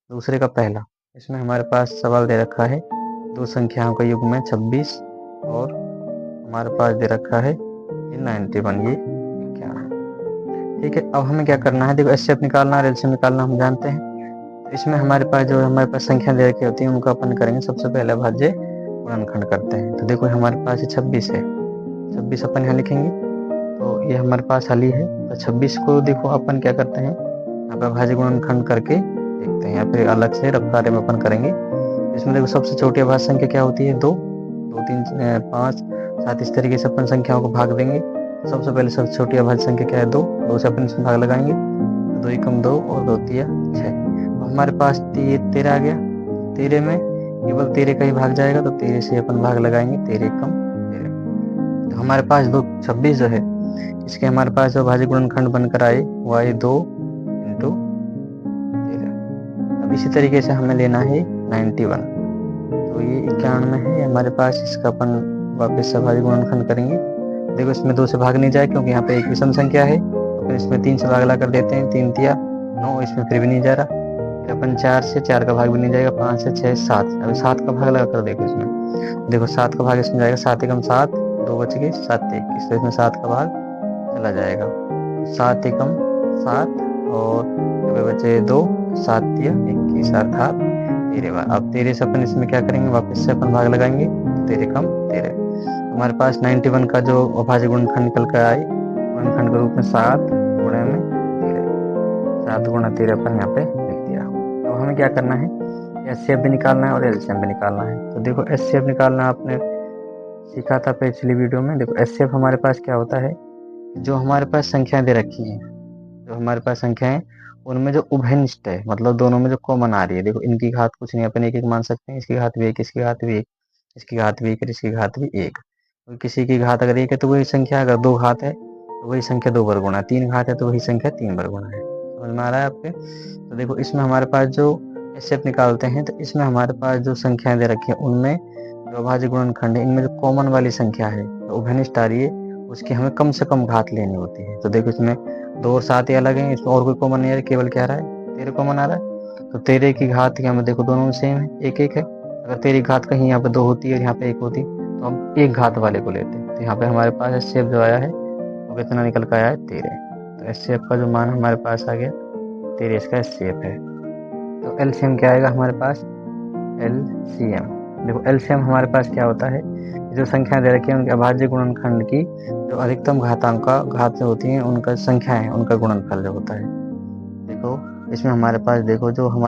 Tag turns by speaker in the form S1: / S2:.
S1: दूसरे का पहला। इसमें हमारे पास सवाल दे रखा है दो संख्याओं का युग्म 26 और हमारे पास दे रखा है ये 91, ये क्या है। ठीक है, अब हमें क्या करना है, देखो एचसीएफ निकालना और एलसीएम निकालना हम जानते हैं। तो इसमें हमारे पास जो हमारे पास संख्या दे रखी होती है उनको अपन करेंगे सबसे पहले भाज्य गुणनखंड करते हैं। तो देखो हमारे पास ये 26 है, 26 अपन यहाँ लिखेंगे, तो ये हमारे पास हल ही है। तो 26 को देखो अपन क्या करते हैं, यहाँ पर भाज्य गुणनखंड करके देखते हैं, या फिर अलग से रफ्तारे में अपन करेंगे। इसमें देखो सबसे छोटी अभाज्य संख्या क्या होती है, 2, 2, 3, 5, 7, इस तरीके से अपन संख्याओं को भाग देंगे। सबसे पहले सबसे छोटी अभाज्य संख्या क्या है, 2, 2 से अपन इसमें भाग लगाएंगे, 2 एकम 2 और 2 तिया 6। हमारे पास 13 आ गया, 13 में केवल 13 का ही भाग जाएगा, तो 13 से अपन भाग लगाएंगे, 13 एकम 13। तो हमारे पास 26 जो है इसके हमारे पास जो भाज्य गुणनखंड बनकर आए वो आए 2 इंटू 13। अब इसी तरीके से हमें लेना है 91, तो ये 91 है हमारे पास, इसका अपन वापस से भाज्य गुणनखंड करेंगे। देखो इसमें 2 से भाग नहीं जाए क्योंकि यहाँ पे एक विषम संख्या है, तो फिर इसमें 3 से भाग ला कर देते हैं, 3 तिया 9, इसमें फिर भी नहीं जा रहा, फिर अपन 4 से 4 का भाग भी नहीं जाएगा, 5 से 6 7, अभी 7 का भाग लगा कर देखो इसमें, देखो 7 का भाग इसमें जाएगा, 7 एकम 7, 2 बच गए, 7 21, तो इसमें 7 का भाग चला जाएगा, 7 एकम 7 और बचे 2, 7 तिया 21 अर्थात 13 बार। अब 13 से अपन इसमें क्या करेंगे, वापस से अपन भाग लगाएंगे, 13 एकम 13। हमारे पास 91 का जो अभाज्य गुणनखंड निकल कर आए गुणनखंड के रूप में 7 गुणे में 13, 7 गुणा 13 अपन यहाँ पे लिख दिया। तो हमें क्या करना है, एचसीएफ भी निकालना है और एलसीएम भी निकालना है। तो देखो एचसीएफ निकालना आपने सीखा था पिछली वीडियो में। देखो एचसीएफ हमारे पास क्या होता है, जो हमारे पास संख्याएं दे रखी हैं, जो हमारे पास संख्याएं उनमें जो उभयनिष्ठ है, मतलब दोनों में जो कॉमन आ रही है, देखो इनकी घात कुछ नहीं, अपन एक एक मान सकते हैं, इसकी घात भी 1, इसकी घात भी 1, इसकी घात भी 1 और इसकी घात भी 1। किसी की घात अगर 1 है तो वही संख्या, अगर 2 घात है तो वही संख्या 2 बार गुणा, 3 घात है तो वही संख्या 3 बार गुणा है। समझ में आ रहा है आपके। तो देखो इसमें हमारे पास जो एचसीएफ निकालते हैं, तो इसमें हमारे पास जो संख्याएं दे रखी है उनमें जो अभाज्य गुणनखंड है इनमें जो कॉमन वाली संख्या है, तो उभयनिष्ठ आ रही है, उसकी हमें कम से कम घात लेनी होती है। तो देखो इसमें 2 और 7 ही अलग है, इसमें और कोई कॉमन नहीं आ रहा, केवल क्या आ रहा है, 13 कॉमन आ रहा है। तो 13 की घात यहाँ में देखो दोनों में सेम है, 1 1 है। अगर 13 घात कहीं यहाँ पे 2 होती है और यहाँ पे 1 होती, तो हम एक घात वाले को लेते हैं। तो यहाँ पे हमारे पास एचसीएफ जो आया है वो कितना निकल कर आया है, 13। तो एचसीएफ का जो मान हमारे पास आ गया 13, इसका एचसीएफ है। तो एलसीएम क्या आएगा हमारे पास, एलसीएम। देखो एलसीएम हमारे पास क्या होता है, जो संख्या दे रखी है उनके अभाज्य गुणनखंड की जो अधिकतम घातांक का घात जो होती है उनका संख्या है उनका गुणनफल जो होता है। देखो इसमें हमारे पास देखो जो हमारे